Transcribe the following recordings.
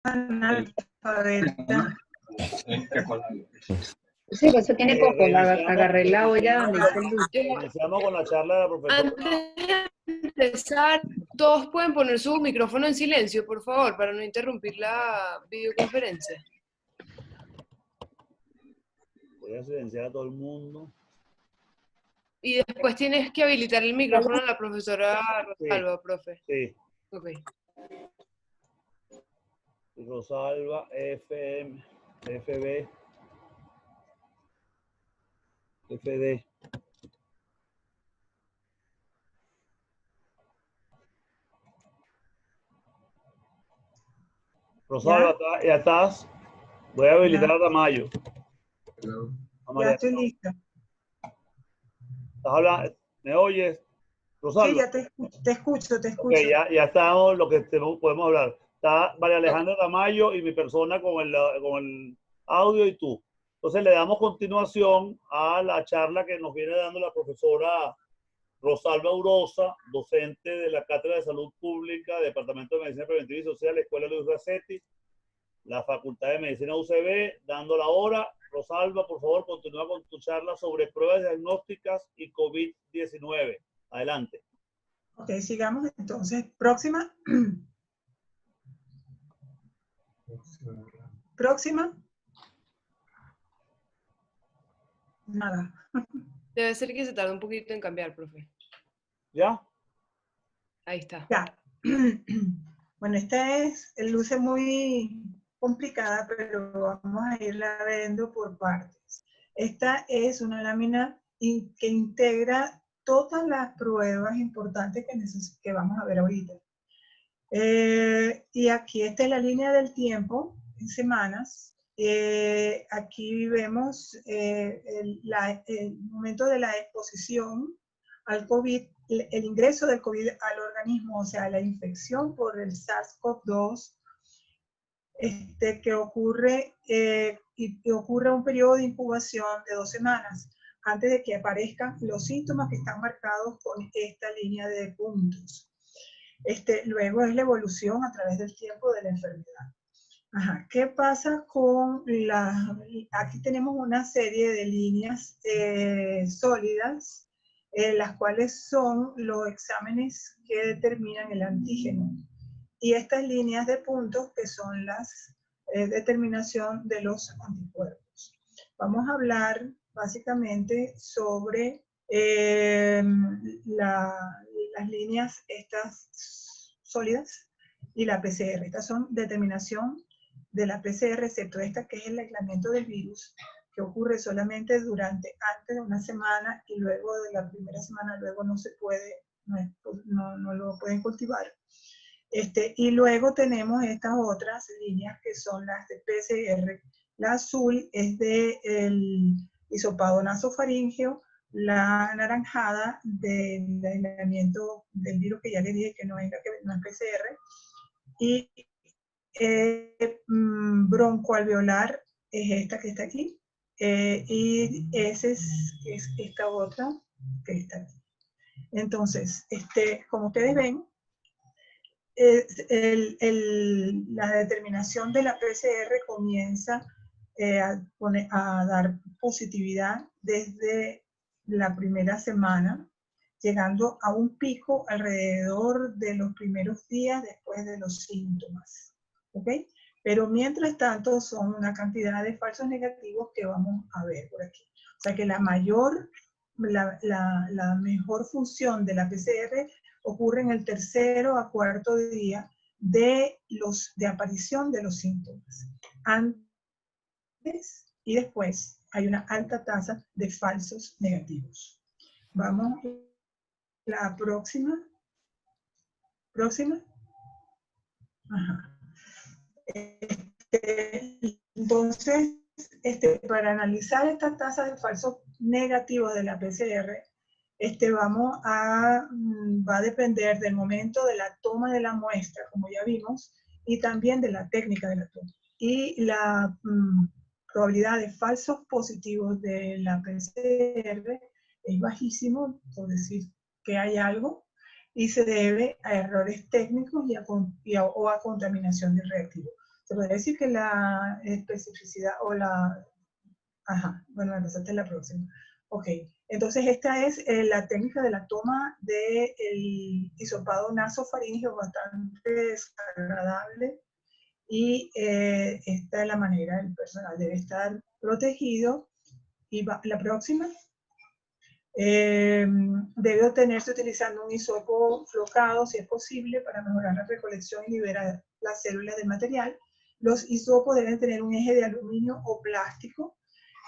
analfabeta. Sí, pues eso tiene poco. Agarré la olla donde hice el dulce. Iniciamos con la charla de la profesora. Antes de empezar, todos pueden poner su micrófono en silencio, por favor, para no interrumpir la videoconferencia. Voy a silenciar a todo el mundo. Y después tienes que habilitar el micrófono a la profesora Rosalba, profe. Sí. Ok. Rosalba, FM, FB, FD. Rosalba, ya estás. Voy a habilitar a Tamayo. Ya estoy lista. ¿Estás hablando? ¿Me oyes? Rosalba. Sí, ya te escucho. Ok, ya estamos lo que podemos hablar. Está María Alejandra Tamayo y mi persona con el audio y tú. Entonces le damos continuación a la charla que nos viene dando la profesora Rosalba Urosa, docente de la Cátedra de Salud Pública, Departamento de Medicina Preventiva y Social, Escuela Luis Racetti, la Facultad de Medicina UCB, dando la hora. Rosalba, por favor, continúa con tu charla sobre pruebas diagnósticas y COVID-19. Adelante. Ok, sigamos entonces. Próxima. Próxima. Nada. Debe ser que se tarda un poquito en cambiar, profe. ¿Ya? Ahí está. Ya. Bueno, esta luce muy complicada, pero vamos a irla viendo por partes. Esta es una lámina que integra todas las pruebas importantes que vamos a ver ahorita. Y aquí está la línea del tiempo en semanas. Aquí vemos el momento de la exposición al COVID, el ingreso del COVID al organismo, o sea, la infección por el SARS-CoV-2, que ocurre y ocurre un periodo de incubación de 2 semanas antes de que aparezcan los síntomas que están marcados con esta línea de puntos. Luego es la evolución a través del tiempo de la enfermedad. Ajá. ¿Qué pasa con aquí tenemos una serie de líneas sólidas, las cuales son los exámenes que determinan el antígeno. Y estas líneas de puntos que son las determinación de los anticuerpos. Vamos a hablar básicamente sobre las líneas estas sólidas y la PCR. Estas son determinación de la PCR, excepto esta que es el aislamiento del virus, que ocurre solamente antes de una semana y luego de la primera semana, luego no se puede, no lo pueden cultivar. Y luego tenemos estas otras líneas que son las de PCR. La azul es del hisopado nasofaríngeo, la anaranjada del aislamiento del virus, que ya les dije que no es PCR, y broncoalveolar es esta que está aquí, y esa es esta otra que está aquí. Entonces, como ustedes ven, la determinación de la PCR comienza a dar positividad desde la primera semana, llegando a un pico alrededor de los primeros días después de los síntomas. ¿Ok? Pero mientras tanto son una cantidad de falsos negativos que vamos a ver por aquí. O sea que la mejor función de la PCR ocurre en el 3.º a 4.º día de aparición de los síntomas. Antes y después hay una alta tasa de falsos negativos. Vamos a la próxima. ¿Próxima? Ajá. Entonces, para analizar esta tasa de falsos negativos de la PCR, va a depender del momento de la toma de la muestra, como ya vimos, y también de la técnica de la toma. Y la probabilidad de falsos positivos de la PCR es bajísimo, por decir que hay algo, y se debe a errores técnicos o a contaminación de reactivo. O Se podría decir que la especificidad o la... Ajá, bueno, me pasaste la próxima. Ok, entonces esta es la técnica de la toma del hisopado nasofaríngeo, bastante desagradable. Y esta es la manera, el personal debe estar protegido. Y la próxima. Debe obtenerse utilizando un hisopo flocado, si es posible, para mejorar la recolección y liberar las células del material. Los hisopos deben tener un eje de aluminio o plástico.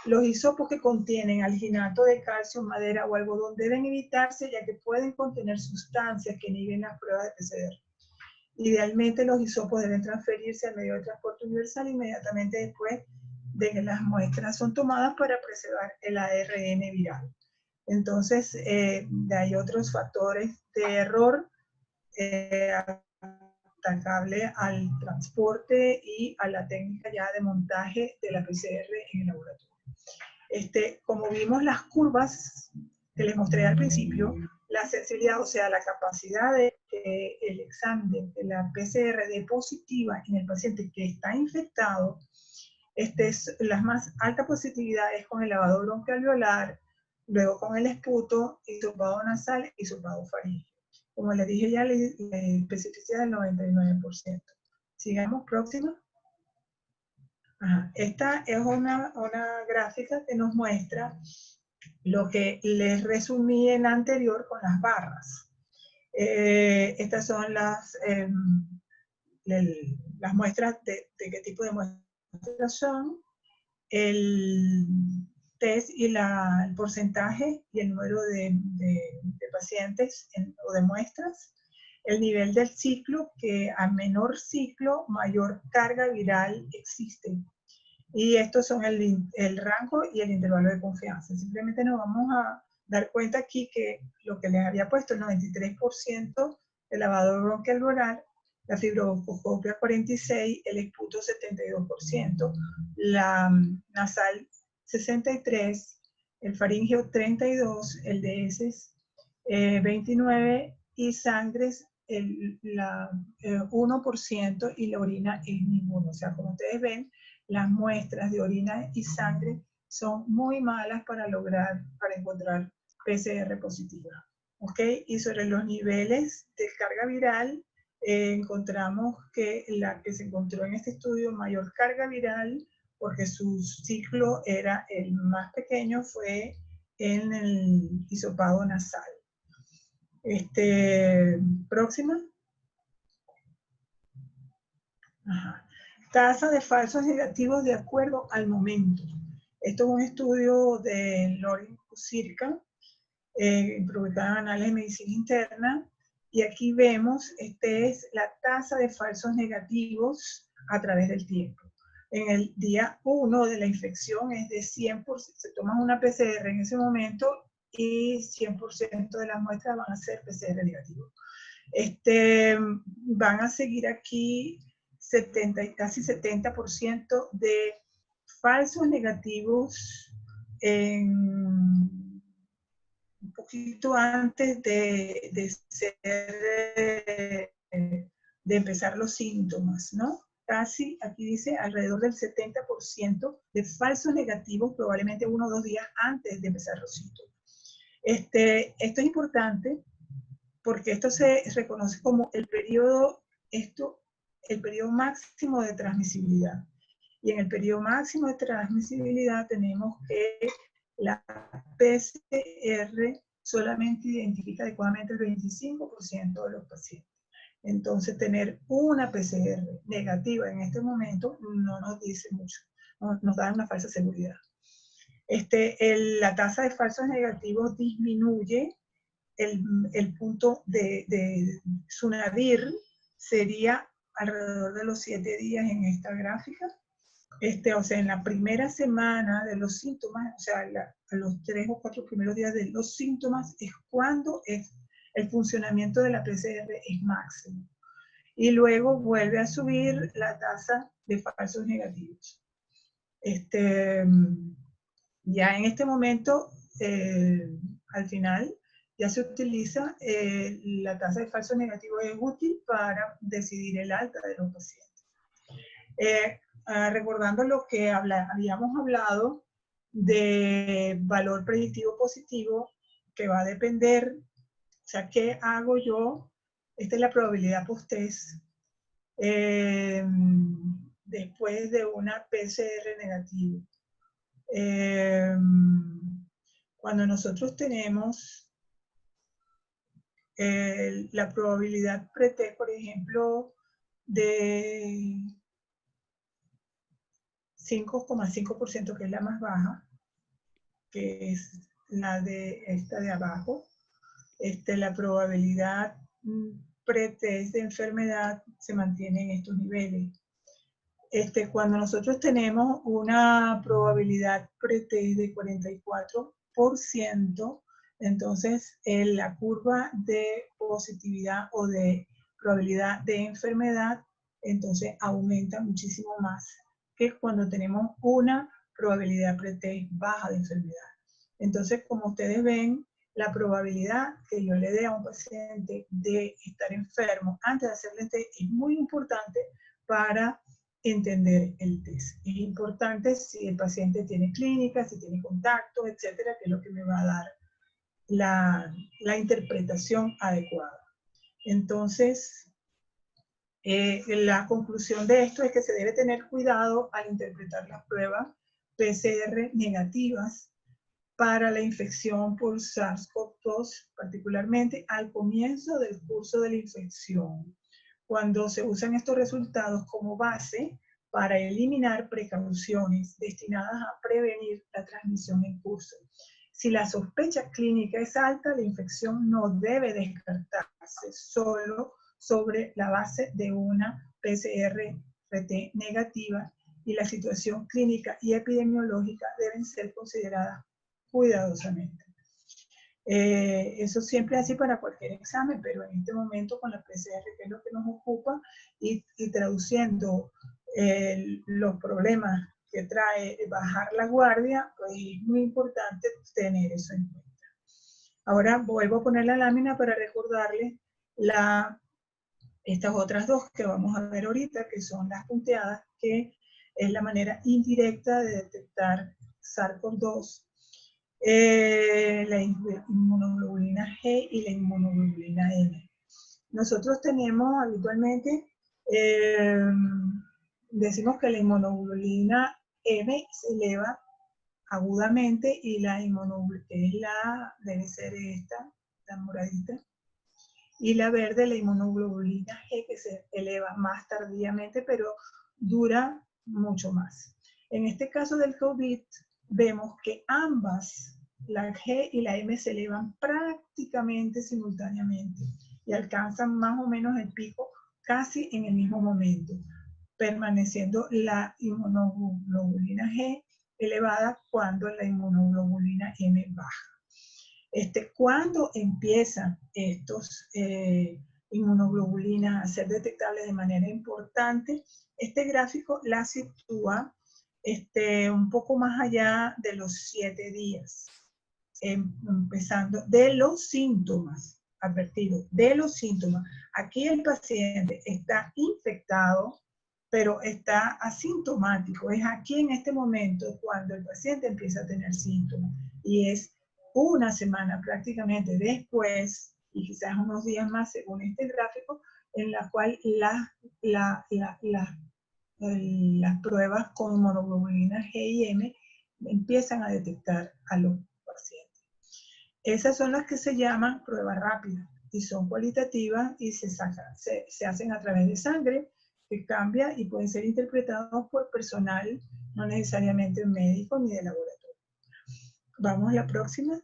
Los hisopos que contienen alginato de calcio, madera o algodón deben evitarse, ya que pueden contener sustancias que inhiben las pruebas de PCR. Idealmente, los hisopos deben transferirse al medio de transporte universal inmediatamente después de que las muestras son tomadas para preservar el ARN viral. Entonces, hay otros factores de error atacable al transporte y a la técnica ya de montaje de la PCR en el laboratorio. Como vimos las curvas que les mostré al principio, la sensibilidad, o sea, la capacidad del examen de la PCR de positiva en el paciente que está infectado, la más alta positividad es con el lavado broncoalveolar, luego con el esputo, hisopado nasal y hisopado faríngeo. Como les dije ya, la especificidad del 99%. Sigamos, próxima. Ajá. Esta es una gráfica que nos muestra lo que les resumí en la anterior con las barras. Estas son las muestras de qué tipo de muestras son, el test y el porcentaje y el número de pacientes o de muestras, el nivel del ciclo, que a menor ciclo, mayor carga viral existe. Y estos son el rango y el intervalo de confianza. Simplemente nos vamos a dar cuenta aquí que lo que les había puesto, el 93% de lavado broncoalveolar, la fibroscopia 46%, el esputo 72%, la nasal 63%, el faríngeo 32%, el de heces 29% y sangres el 1% y la orina es ninguno. O sea, como ustedes ven, las muestras de orina y sangre son muy malas para encontrar PCR positiva. ¿Ok? Y sobre los niveles de carga viral, encontramos que la que se encontró en este estudio mayor carga viral, porque su ciclo era el más pequeño, fue en el hisopado nasal. Próxima. Ajá. Tasa de falsos negativos de acuerdo al momento. Esto es un estudio de Lorin Kusirka, publicado en Anales de Medicina Interna, y aquí vemos, es la tasa de falsos negativos a través del tiempo. En el día 1 de la infección es de 100%, se toma una PCR en ese momento y 100% de las muestras van a ser PCR negativos. Van a seguir aquí casi 70% de falsos negativos un poquito antes de empezar los síntomas, ¿no? Casi, aquí dice, alrededor del 70% de falsos negativos, probablemente 1 o 2 días antes de empezar los síntomas. Esto es importante porque esto se reconoce como el periodo máximo de transmisibilidad. Y en el periodo máximo de transmisibilidad tenemos que la PCR solamente identifica adecuadamente el 25% de los pacientes. Entonces, tener una PCR negativa en este momento no nos dice mucho, nos da una falsa seguridad. La tasa de falsos negativos disminuye. El punto de su nadir sería alrededor de los 7 días en esta gráfica. O sea, en la primera semana de los síntomas, o sea, a los 3 o 4 primeros días de los síntomas es cuando el funcionamiento de la PCR es máximo. Y luego vuelve a subir la tasa de falsos negativos. Ya en este momento, al final, ya se utiliza la tasa de falsos negativos es útil para decidir el alta de los pacientes. Recordando lo que habíamos hablado de valor predictivo positivo, que va a depender, o sea, ¿qué hago yo? Esta es la probabilidad post-test después de una PCR negativa. Cuando nosotros tenemos la probabilidad pre-test, por ejemplo, de 5,5%, que es la más baja, que es la de esta de abajo, la probabilidad pre-test de enfermedad se mantiene en estos niveles. Cuando nosotros tenemos una probabilidad pre-test de 44%, entonces la curva de positividad o de probabilidad de enfermedad, entonces aumenta muchísimo más que cuando tenemos una probabilidad pre-test baja de enfermedad. Entonces, como ustedes ven, la probabilidad que yo le dé a un paciente de estar enfermo antes de hacerle test es muy importante para entender el test. Es importante si el paciente tiene clínica, si tiene contacto, etcétera, que es lo que me va a dar la interpretación adecuada. Entonces, la conclusión de esto es que se debe tener cuidado al interpretar las pruebas PCR negativas para la infección por SARS-CoV-2, particularmente al comienzo del curso de la infección, cuando se usan estos resultados como base para eliminar precauciones destinadas a prevenir la transmisión en curso. Si la sospecha clínica es alta, la infección no debe descartarse solo sobre la base de una PCR-RT negativa, y la situación clínica y epidemiológica deben ser consideradas cuidadosamente. Eso siempre es así para cualquier examen, pero en este momento con la PCR, que es lo que nos ocupa, y traduciendo los problemas que trae bajar la guardia, pues es muy importante tener eso en cuenta. Ahora vuelvo a poner la lámina para recordarles estas otras dos que vamos a ver ahorita, que son las punteadas, que es la manera indirecta de detectar SARS-CoV-2, la inmunoglobulina G y la inmunoglobulina M. Nosotros tenemos habitualmente, decimos que la inmunoglobulina M se eleva agudamente y la inmunoglobulina, debe ser esta, la moradita, y la verde, la inmunoglobulina G, que se eleva más tardíamente, pero dura mucho más. En este caso del COVID, vemos que ambas, la G y la M, se elevan prácticamente simultáneamente y alcanzan más o menos el pico casi en el mismo momento, permaneciendo la inmunoglobulina G elevada cuando la inmunoglobulina M baja. Cuando empiezan estos inmunoglobulinas a ser detectables de manera importante, este gráfico la sitúa un poco más allá de los 7 días, empezando de los síntomas, advertido, de los síntomas. Aquí el paciente está infectado, pero está asintomático. Es aquí en este momento cuando el paciente empieza a tener síntomas, y es una semana prácticamente después, y quizás unos días más según este gráfico, en la cual las pruebas con inmunoglobulina G y M empiezan a detectar a los pacientes. Esas son las que se llaman pruebas rápidas y son cualitativas y se hacen a través de sangre, que cambia y pueden ser interpretados por personal, no necesariamente médico ni de laboratorio. Vamos a la próxima.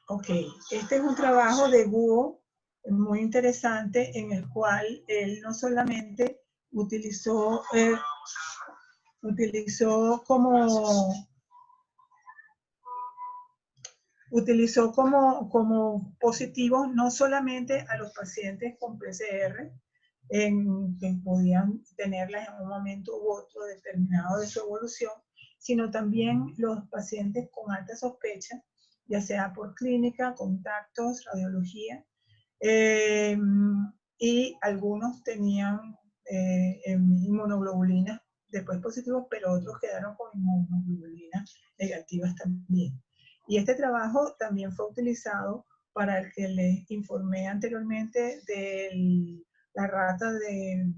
Ok, este es un trabajo de Guo muy interesante, en el cual él no solamente utilizó como positivos no solamente a los pacientes con PCR, que podían tenerlas en un momento u otro determinado de su evolución, sino también los pacientes con alta sospecha, ya sea por clínica, contactos, radiología, y algunos tenían inmunoglobulinas después positivos, pero otros quedaron con inmunoglobulinas negativas también. Y este trabajo también fue utilizado para el que les informé anteriormente de la rata de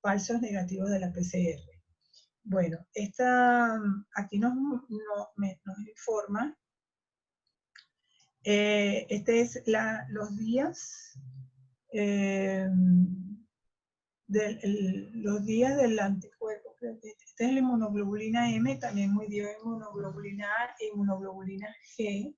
falsos negativos de la PCR. Bueno, aquí nos informa, los días los días del anticuerpo. Esta es la inmunoglobulina M, también muy dio inmunoglobulina A e inmunoglobulina G.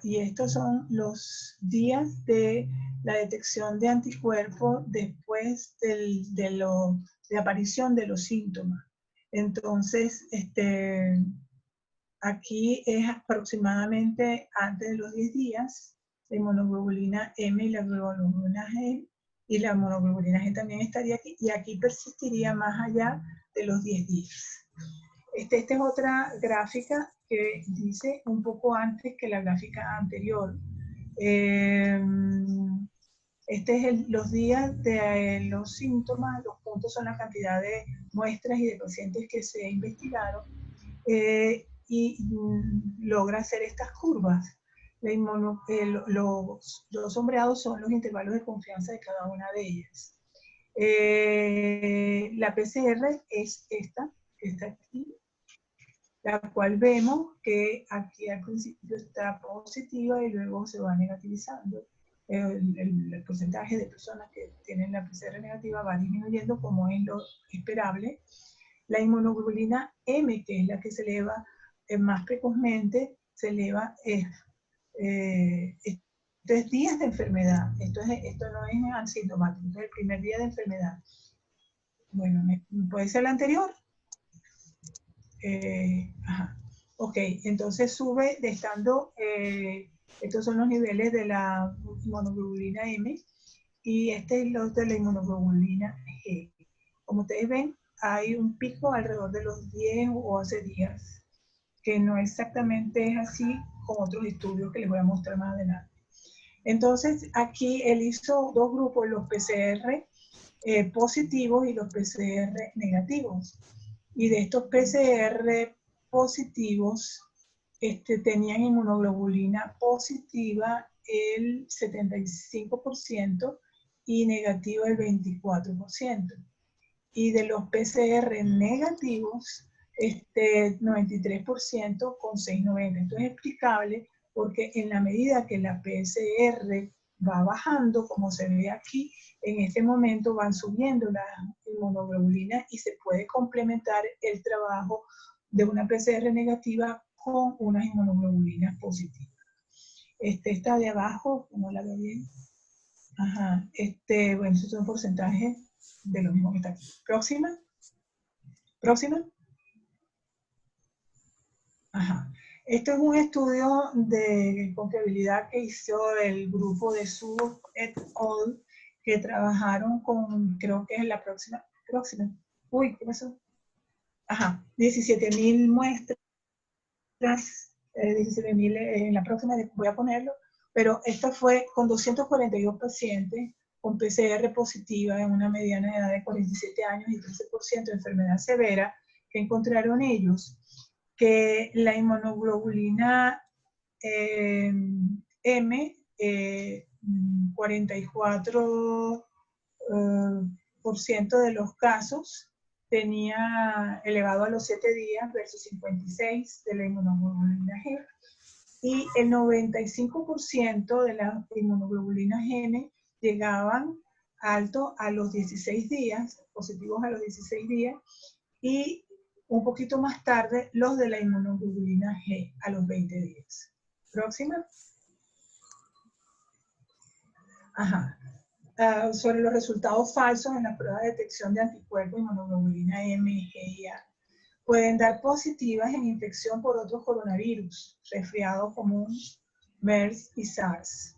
Y estos son los días de la detección de anticuerpos después de aparición de los síntomas. Entonces, aquí es aproximadamente antes de los 10 días, la inmunoglobulina M y la globulina G, y la monoglobulina G también estaría aquí, y aquí persistiría más allá de los 10 días. Esta es otra gráfica que dice un poco antes que la gráfica anterior. Los días de los síntomas, los puntos son la cantidad de muestras y de pacientes que se investigaron, logra hacer estas curvas. Los sombreados son los intervalos de confianza de cada una de ellas. La PCR es esta, que está aquí, la cual vemos que aquí al principio está positiva y luego se va negativizando. El porcentaje de personas que tienen la PCR negativa va disminuyendo, como es lo esperable. La inmunoglobulina M, que es la que se eleva más precozmente, se eleva 3 días de enfermedad. Esto no es asintomático, es el primer día de enfermedad. Bueno, ¿puede ser el anterior? Ajá. Ok, entonces sube de estando, estos son los niveles de la inmunoglobulina M, y este es los de la inmunoglobulina G. Como ustedes ven, hay un pico alrededor de los 10 o 11 días, que no exactamente es así con otros estudios que les voy a mostrar más adelante. Entonces, aquí él hizo 2 grupos, los PCR positivos y los PCR negativos. Y de estos PCR positivos, tenían inmunoglobulina positiva el 75% y negativa el 24%. Y de los PCR negativos, 93% con 690. Esto es explicable porque en la medida que la PCR va bajando, como se ve aquí, en este momento van subiendo las inmunoglobulinas y se puede complementar el trabajo de una PCR negativa con unas inmunoglobulinas positivas. Esta de abajo, no la veo bien. Ajá, bueno, estos son porcentajes de lo mismo que está aquí. Próxima. Próxima. Ajá. Esto es un estudio de confiabilidad que hizo el grupo de Su et al, que trabajaron con, creo que es la próxima. Uy, ¿qué pasó? Ajá, 17.000 muestras, 17.000 en la próxima, voy a ponerlo, pero esto fue con 242 pacientes con PCR positiva en una mediana edad de 47 años y 13% de enfermedad severa, que encontraron ellos que la inmunoglobulina M, 44% de los casos tenía elevado a los 7 días versus 56 de la inmunoglobulina G, y el 95% de las inmunoglobulinas N llegaban alto a los 16 días, positivos a los 16 días, y un poquito más tarde los de la inmunoglobulina G a los 20 días. Próxima. Ajá. Sobre los resultados falsos en la prueba de detección de anticuerpos inmunoglobulina M, G y A. Pueden dar positivas en infección por otros coronavirus, resfriado común, MERS y SARS.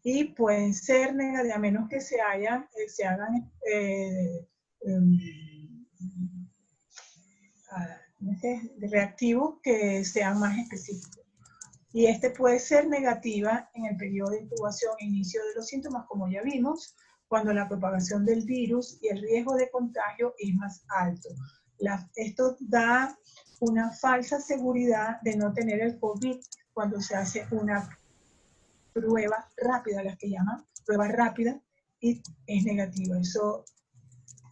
Y pueden ser negativas, a menos que se hagan reactivos que sean más específicos. Y puede ser negativa en el periodo de incubación e inicio de los síntomas, como ya vimos, cuando la propagación del virus y el riesgo de contagio es más alto. Esto da una falsa seguridad de no tener el COVID cuando se hace una prueba rápida, las que llaman prueba rápida, y es negativa. Eso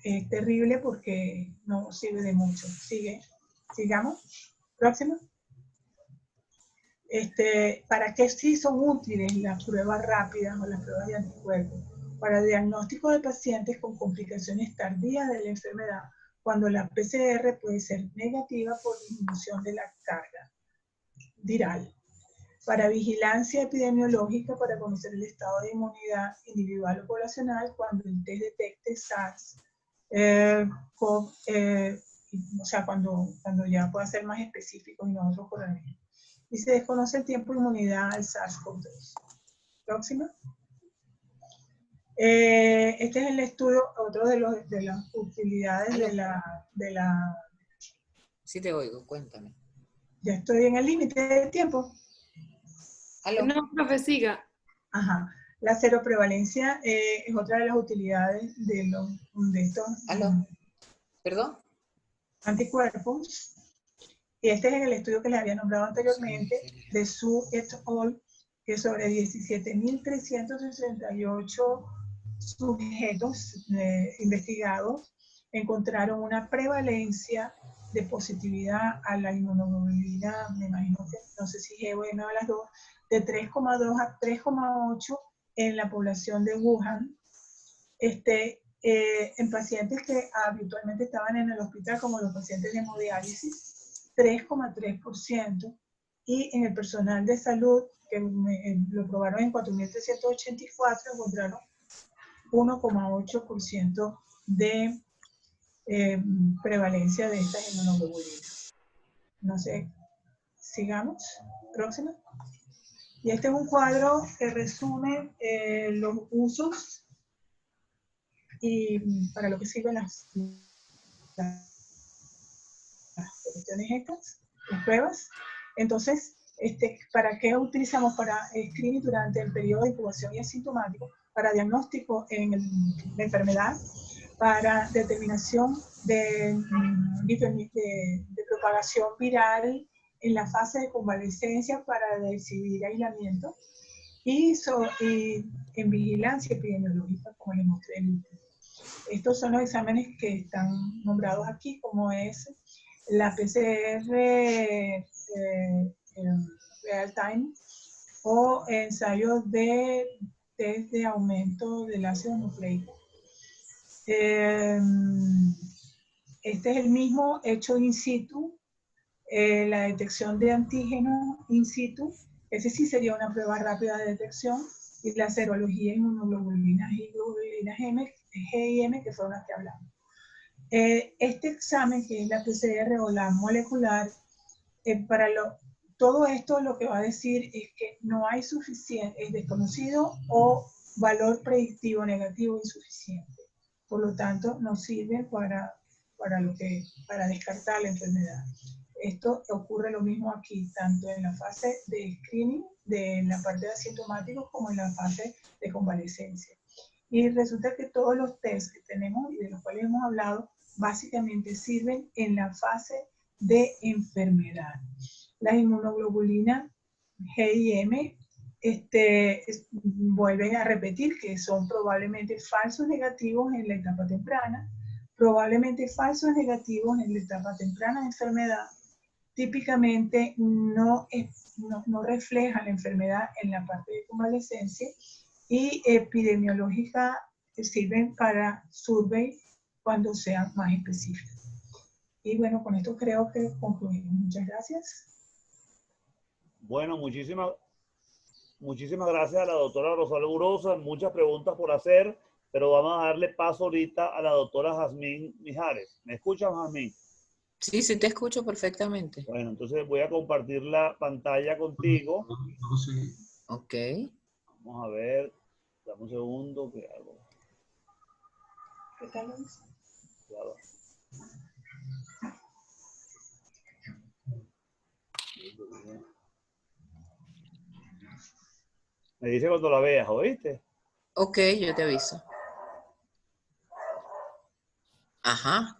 es terrible porque no sirve de mucho. Sigamos. Próximo. ¿Para qué sí son útiles las pruebas rápidas o las pruebas de anticuerpos? Para el diagnóstico de pacientes con complicaciones tardías de la enfermedad, cuando la PCR puede ser negativa por disminución de la carga viral. Para vigilancia epidemiológica, para conocer el estado de inmunidad individual o poblacional, cuando el test detecte SARS, o sea, cuando ya pueda ser más específico y no otro coronavirus. Y se desconoce el tiempo de inmunidad al SARS-CoV-2. Próxima. Este es el estudio, otro de las utilidades de la... Sí te oigo, cuéntame. Ya estoy en el límite del tiempo. ¿Aló? No, profe, siga. Ajá. La seroprevalencia es otra de las utilidades de estos ¿Aló? ¿Perdón? anticuerpos. Y este es en el estudio que les había nombrado anteriormente, de Su et al., que sobre 17.368 sujetos investigados encontraron una prevalencia de positividad a la inmunoglobulina, me imagino que, no sé si G o M a las dos, de 3,2 a 3,8 en la población de Wuhan, en pacientes que habitualmente estaban en el hospital, como los pacientes de hemodiálisis, 3,3%, y en el personal de salud, que lo probaron en 4.384, encontraron 1,8% de prevalencia de estas inmunoglobulinas. No sé, sigamos. Próxima. Y este es un cuadro que resume los usos y para lo que sirven las cuestiones estas, las pruebas. Entonces, ¿para qué utilizamos? Para screening durante el periodo de incubación y asintomático, para diagnóstico en la enfermedad, para determinación de propagación viral en la fase de convalescencia para decidir aislamiento, y en vigilancia epidemiológica, como les mostré el último. Estos son los exámenes que están nombrados aquí, como es la PCR real time o ensayos de test de aumento del ácido nucleico. Este es el mismo hecho in situ, la detección de antígenos in situ. Ese sí sería una prueba rápida de detección, y la serología inmunoglobulinas y globulinas GIM, que fueron las que hablamos. Este examen, que es la PCR o la molecular, todo esto lo que va a decir es que no hay suficiente, es desconocido o valor predictivo negativo insuficiente. Por lo tanto, no sirve para descartar la enfermedad. Esto ocurre lo mismo aquí, tanto en la fase de screening, de la parte de asintomáticos, como en la fase de convalescencia. Y resulta que todos los tests que tenemos y de los cuales hemos hablado, básicamente sirven en la fase de enfermedad. Las inmunoglobulinas GIM vuelven a repetir que son probablemente falsos negativos en la etapa temprana, probablemente falsos negativos en la etapa temprana de enfermedad. Típicamente no refleja la enfermedad en la parte de convalescencia, y epidemiológica sirven para survey cuando sean más específicos. Y bueno, con esto creo que concluimos. Muchas gracias. Bueno, muchísimas gracias a la doctora Rosalba Urosa. Muchas preguntas por hacer, pero vamos a darle paso ahorita a la doctora Jazmín Mijares. ¿Me escuchas, Jazmín? Sí, sí te escucho perfectamente. Bueno, entonces voy a compartir la pantalla contigo. Ok. Vamos a ver. Dame un segundo. ¿Qué hago? ¿Qué tal, Luis? Ya va. Me dice cuando la veas, ¿oíste? Ok, yo te aviso. Ajá.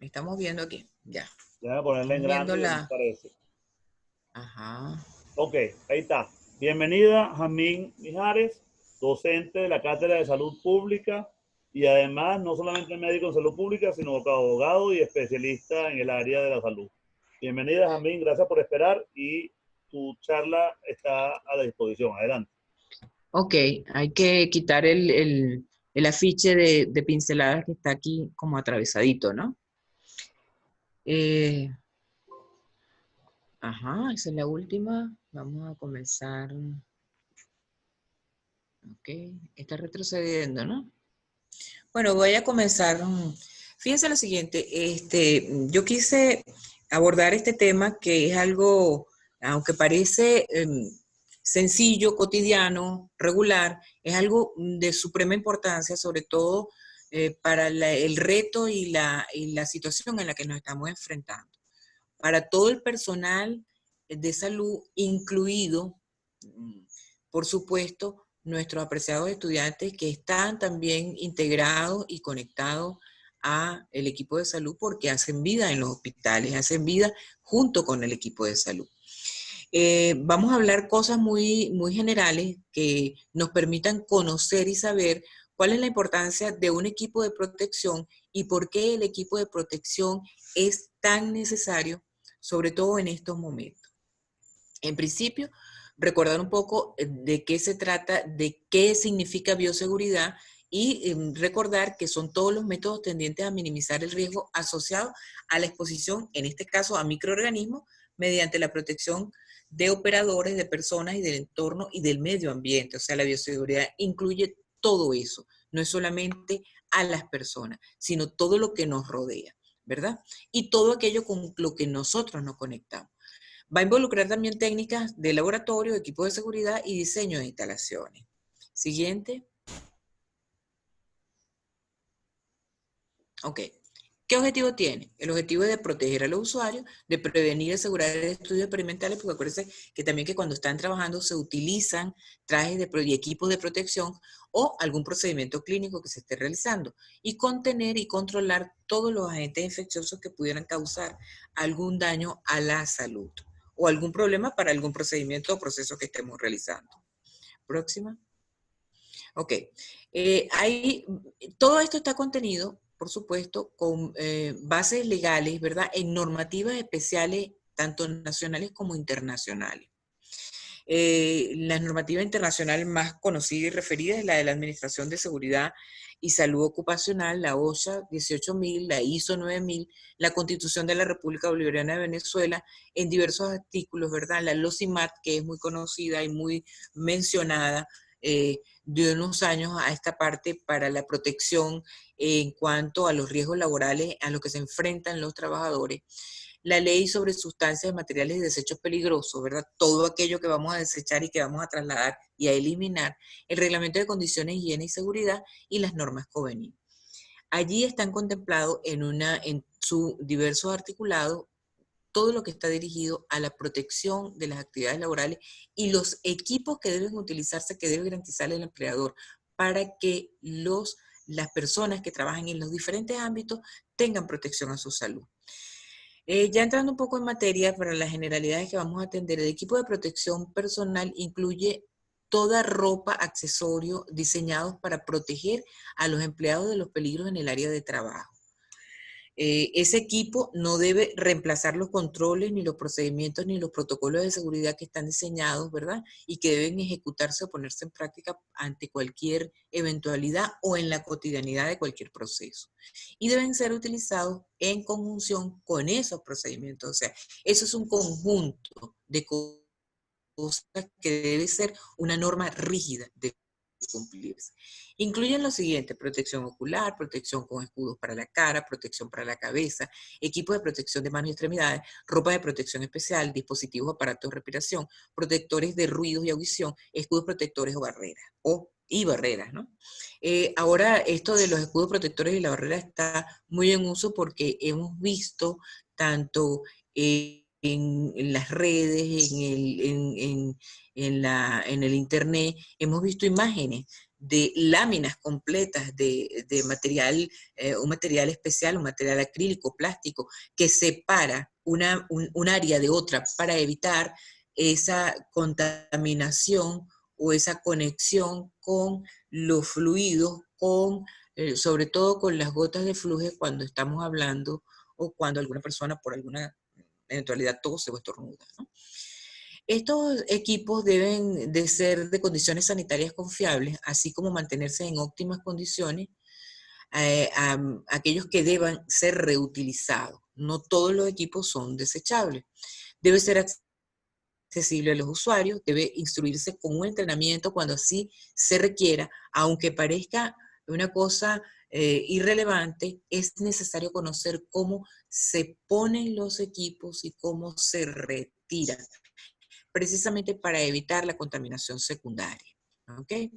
Estamos viendo aquí. Ya. Déjame ponerle en Estamos viendo grande y me la... parece. Ajá. Ok, ahí está. Bienvenida, Jamín Mijares, docente de la Cátedra de Salud Pública y además no solamente médico en salud pública, sino abogado y especialista en el área de la salud. Bienvenida, Jamín, gracias por esperar y tu charla está a la disposición. Adelante. Ok, hay que quitar el afiche de pinceladas que está aquí como atravesadito, ¿no? Ajá, esa es la última. Vamos a comenzar. Ok, está retrocediendo, ¿no? Bueno, voy a comenzar. Fíjense lo siguiente, yo quise abordar este tema que es algo, aunque parece sencillo, cotidiano, regular, es algo de suprema importancia, sobre todo para el reto y la situación en la que nos estamos enfrentando. Para todo el personal de salud, incluido, por supuesto, nuestros apreciados estudiantes que están también integrados y conectados a el equipo de salud porque hacen vida en los hospitales, hacen vida junto con el equipo de salud. Vamos a hablar cosas muy, muy generales que nos permitan conocer y saber cuál es la importancia de un equipo de protección y por qué el equipo de protección es tan necesario, sobre todo en estos momentos. En principio, recordar un poco de qué se trata, de qué significa bioseguridad y recordar que son todos los métodos tendientes a minimizar el riesgo asociado a la exposición, en este caso a microorganismos, mediante la protección de operadores, de personas y del entorno y del medio ambiente. O sea, la bioseguridad incluye todo eso, no es solamente a las personas, sino todo lo que nos rodea, ¿verdad? Y todo aquello con lo que nosotros nos conectamos. Va a involucrar también técnicas de laboratorio, equipos de seguridad y diseño de instalaciones. Siguiente. Ok. ¿Qué objetivo tiene? El objetivo es de proteger a los usuarios, de prevenir y asegurar estudios experimentales, porque acuérdense que también que cuando están trabajando se utilizan trajes y equipos de protección o algún procedimiento clínico que se esté realizando, y contener y controlar todos los agentes infecciosos que pudieran causar algún daño a la salud o algún problema para algún procedimiento o proceso que estemos realizando. Próxima. Ok. Todo esto está contenido, por supuesto, con bases legales, ¿verdad? En normativas especiales, tanto nacionales como internacionales. La normativa internacional más conocida y referida es la de la Administración de Seguridad y Salud Ocupacional, la OSHA 18000, la ISO 9000, la Constitución de la República Bolivariana de Venezuela, en diversos artículos, ¿verdad? La LOCIMAT, que es muy conocida y muy mencionada, de unos años a esta parte para la protección en cuanto a los riesgos laborales a los que se enfrentan los trabajadores. La ley sobre sustancias, materiales y desechos peligrosos, ¿verdad? Todo aquello que vamos a desechar y que vamos a trasladar y a eliminar, el reglamento de condiciones, higiene y seguridad y las normas COVENI. Allí están contemplados en su diversos articulados todo lo que está dirigido a la protección de las actividades laborales y los equipos que deben utilizarse, que debe garantizar el empleador para que las personas que trabajan en los diferentes ámbitos tengan protección a su salud. Ya entrando un poco en materia para las generalidades que vamos a atender, el equipo de protección personal incluye toda ropa, accesorio diseñados para proteger a los empleados de los peligros en el área de trabajo. Ese equipo no debe reemplazar los controles, ni los procedimientos, ni los protocolos de seguridad que están diseñados, ¿verdad? Y que deben ejecutarse o ponerse en práctica ante cualquier eventualidad o en la cotidianidad de cualquier proceso. Y deben ser utilizados en conjunción con esos procedimientos. O sea, eso es un conjunto de cosas que debe ser una norma rígida de cumplirse. Incluyen lo siguiente: protección ocular, protección con escudos para la cara, protección para la cabeza, equipos de protección de manos y extremidades, ropa de protección especial, dispositivos, aparatos de respiración, protectores de ruidos y audición, escudos protectores o barreras, y barreras, ¿no? Ahora esto de los escudos protectores y la barrera está muy en uso porque hemos visto tanto en las redes, en el internet, hemos visto imágenes de láminas completas de material, un material especial, un material acrílico, plástico, que separa un área de otra para evitar esa contaminación o esa conexión con los fluidos, sobre todo con las gotas de flujo cuando estamos hablando o cuando alguna persona por alguna eventualidad tose o estornuda, ¿no? Estos equipos deben de ser de condiciones sanitarias confiables, así como mantenerse en óptimas condiciones, aquellos que deban ser reutilizados. No todos los equipos son desechables. Debe ser accesible a los usuarios, debe instruirse con un entrenamiento cuando así se requiera, aunque parezca una cosa irrelevante, es necesario conocer cómo se ponen los equipos y cómo se retiran, precisamente para evitar la contaminación secundaria. ¿Okay?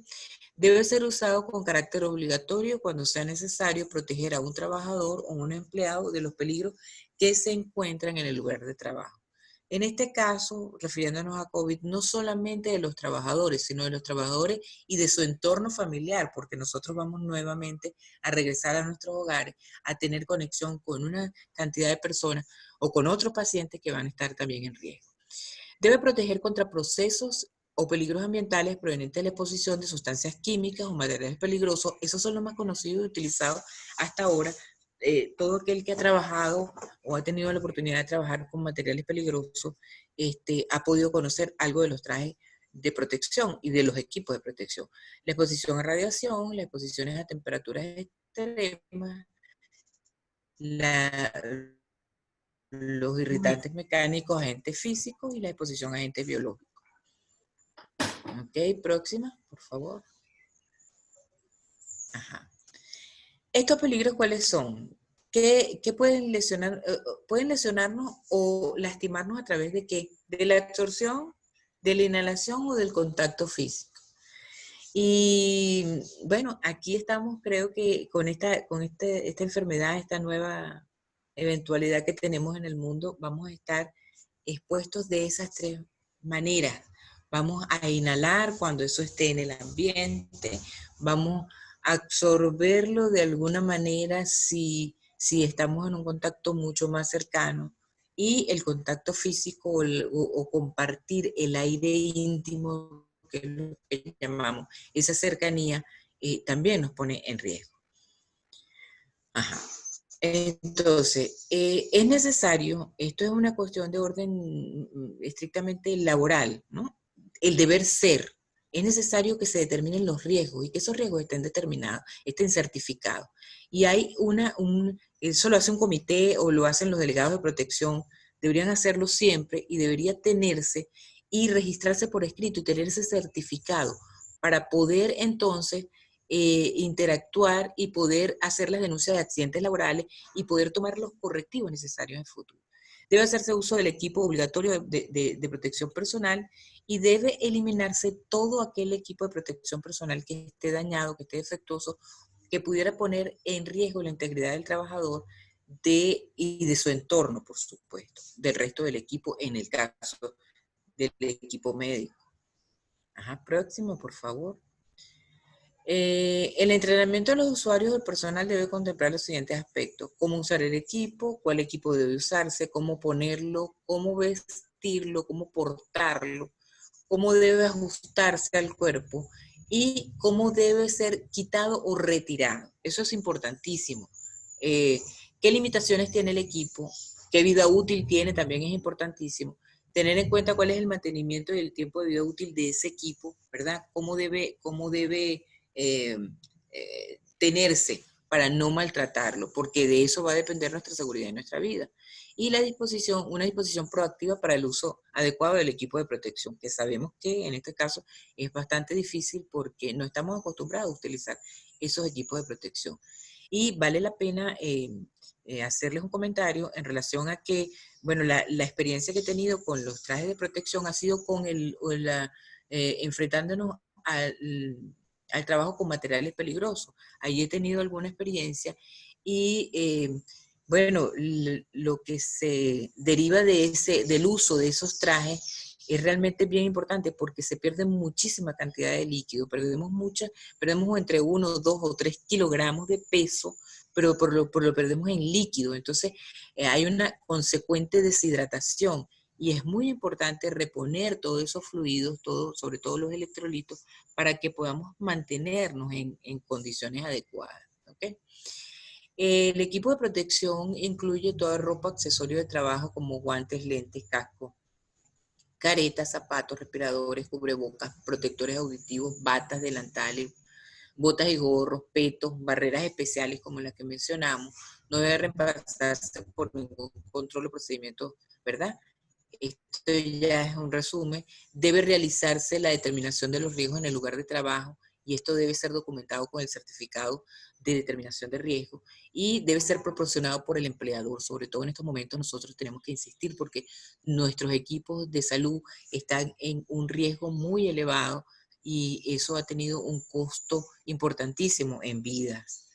Debe ser usado con carácter obligatorio cuando sea necesario proteger a un trabajador o un empleado de los peligros que se encuentran en el lugar de trabajo. En este caso, refiriéndonos a COVID, no solamente de los trabajadores, sino de los trabajadores y de su entorno familiar, porque nosotros vamos nuevamente a regresar a nuestros hogares, a tener conexión con una cantidad de personas o con otros pacientes que van a estar también en riesgo. Debe proteger contra procesos o peligros ambientales provenientes de la exposición de sustancias químicas o materiales peligrosos. Esos son los más conocidos y utilizados hasta ahora. Todo aquel que ha trabajado o ha tenido la oportunidad de trabajar con materiales peligrosos ha podido conocer algo de los trajes de protección y de los equipos de protección. La exposición a radiación, las exposiciones a temperaturas extremas, los irritantes mecánicos, agentes físicos y la exposición a agentes biológicos. Ok, próxima, por favor. Ajá. ¿Estos peligros cuáles son? ¿Qué pueden lesionar? Pueden lesionarnos o lastimarnos a través de qué? De la absorción, de la inhalación o del contacto físico. Y bueno, aquí estamos, creo que con esta enfermedad, esta nueva eventualidad que tenemos en el mundo, vamos a estar expuestos de esas tres maneras. Vamos a inhalar cuando eso esté en el ambiente, vamos a absorberlo de alguna manera si estamos en un contacto mucho más cercano, y el contacto físico o compartir el aire íntimo, que es lo que llamamos esa cercanía, también nos pone en riesgo. Ajá. Entonces, es necesario, esto es una cuestión de orden estrictamente laboral, ¿no? El deber ser. Es necesario que se determinen los riesgos y que esos riesgos estén determinados, estén certificados. Y hay eso lo hace un comité o lo hacen los delegados de protección, deberían hacerlo siempre y debería tenerse y registrarse por escrito y tenerse certificado para poder entonces interactuar y poder hacer las denuncias de accidentes laborales y poder tomar los correctivos necesarios en el futuro. Debe hacerse uso del equipo obligatorio de protección personal y debe eliminarse todo aquel equipo de protección personal que esté dañado, que esté defectuoso, que pudiera poner en riesgo la integridad del trabajador y de su entorno, por supuesto, del resto del equipo, en el caso del equipo médico. Ajá, próximo, por favor. El entrenamiento de los usuarios del personal debe contemplar los siguientes aspectos: cómo usar el equipo, cuál equipo debe usarse, cómo ponerlo, cómo vestirlo, cómo portarlo, cómo debe ajustarse al cuerpo y cómo debe ser quitado o retirado. Eso es importantísimo. ¿Qué limitaciones tiene el equipo? ¿Qué vida útil tiene? También es importantísimo. Tener en cuenta cuál es el mantenimiento y el tiempo de vida útil de ese equipo, ¿verdad? Cómo debe tenerse para no maltratarlo, porque de eso va a depender nuestra seguridad y nuestra vida. Y una disposición proactiva para el uso adecuado del equipo de protección, que sabemos que en este caso es bastante difícil porque no estamos acostumbrados a utilizar esos equipos de protección. Y vale la pena hacerles un comentario en relación a que, bueno, la experiencia que he tenido con los trajes de protección ha sido con enfrentándonos al trabajo con materiales peligrosos. Ahí he tenido alguna experiencia y bueno, lo que se deriva del uso de esos trajes es realmente bien importante porque se pierde muchísima cantidad de líquido, perdemos entre 1, 2 o 3 kilogramos de peso, pero por lo perdemos en líquido. Entonces hay una consecuente deshidratación y es muy importante reponer todos esos fluidos, sobre todo los electrolitos, para que podamos mantenernos en condiciones adecuadas. ¿Okay? El equipo de protección incluye toda ropa, accesorio de trabajo como guantes, lentes, casco, caretas, zapatos, respiradores, cubrebocas, protectores auditivos, batas, delantales, botas y gorros, petos, barreras especiales como las que mencionamos. No debe reemplazarse por ningún control o procedimiento, ¿verdad? Esto ya es un resumen. Debe realizarse la determinación de los riesgos en el lugar de trabajo y esto debe ser documentado con el certificado de determinación de riesgo y debe ser proporcionado por el empleador. Sobre todo en estos momentos nosotros tenemos que insistir porque nuestros equipos de salud están en un riesgo muy elevado y eso ha tenido un costo importantísimo en vidas.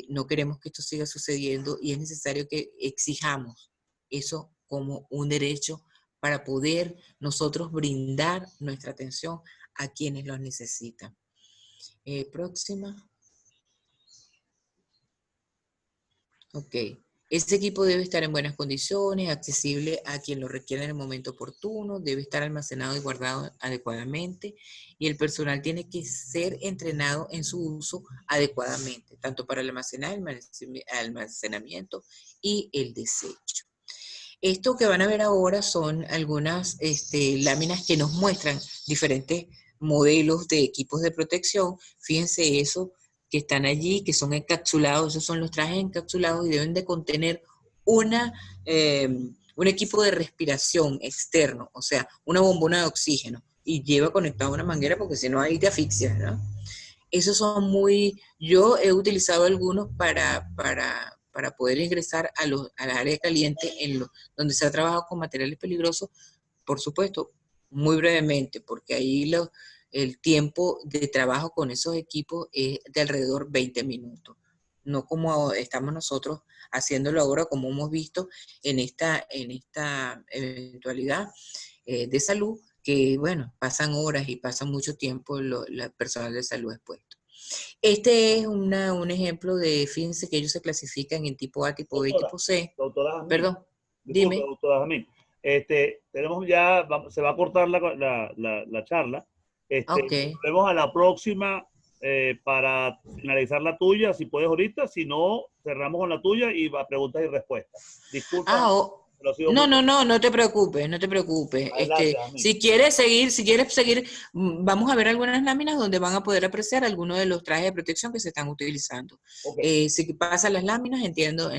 No queremos que esto siga sucediendo y es necesario que exijamos eso como un derecho para poder nosotros brindar nuestra atención a quienes los necesitan. Próxima. Ok. Ese equipo debe estar en buenas condiciones, accesible a quien lo requiera en el momento oportuno, debe estar almacenado y guardado adecuadamente y el personal tiene que ser entrenado en su uso adecuadamente, tanto para el almacenamiento y el desecho. Esto que van a ver ahora son algunas láminas que nos muestran diferentes modelos de equipos de protección. Fíjense eso que están allí, que son encapsulados, esos son los trajes encapsulados y deben de contener un equipo de respiración externo, o sea, una bombona de oxígeno y lleva conectada una manguera porque si no ahí te asfixias, ¿no? Esos son yo he utilizado algunos para poder ingresar al área caliente donde se ha trabajado con materiales peligrosos, por supuesto, muy brevemente, porque ahí el tiempo de trabajo con esos equipos es de alrededor 20 minutos. No como estamos nosotros haciéndolo ahora, como hemos visto en esta eventualidad de salud, que bueno, pasan horas y pasan mucho tiempo el personal de salud expuesto. Este es un ejemplo fíjense que ellos se clasifican en tipo A, tipo B y tipo C. Doctora Jazmín, Perdón, disculpe, dime. doctora Jazmín. Tenemos ya, se va a cortar la charla. Ok. Volvemos a la próxima para finalizar la tuya, si puedes ahorita, si no, cerramos con la tuya y va preguntas y respuestas. Disculpa. No te preocupes, no te preocupes. Adelante, Si quieres seguir, vamos a ver algunas láminas donde van a poder apreciar algunos de los trajes de protección que se están utilizando. Okay. Si pasan las láminas, entiendo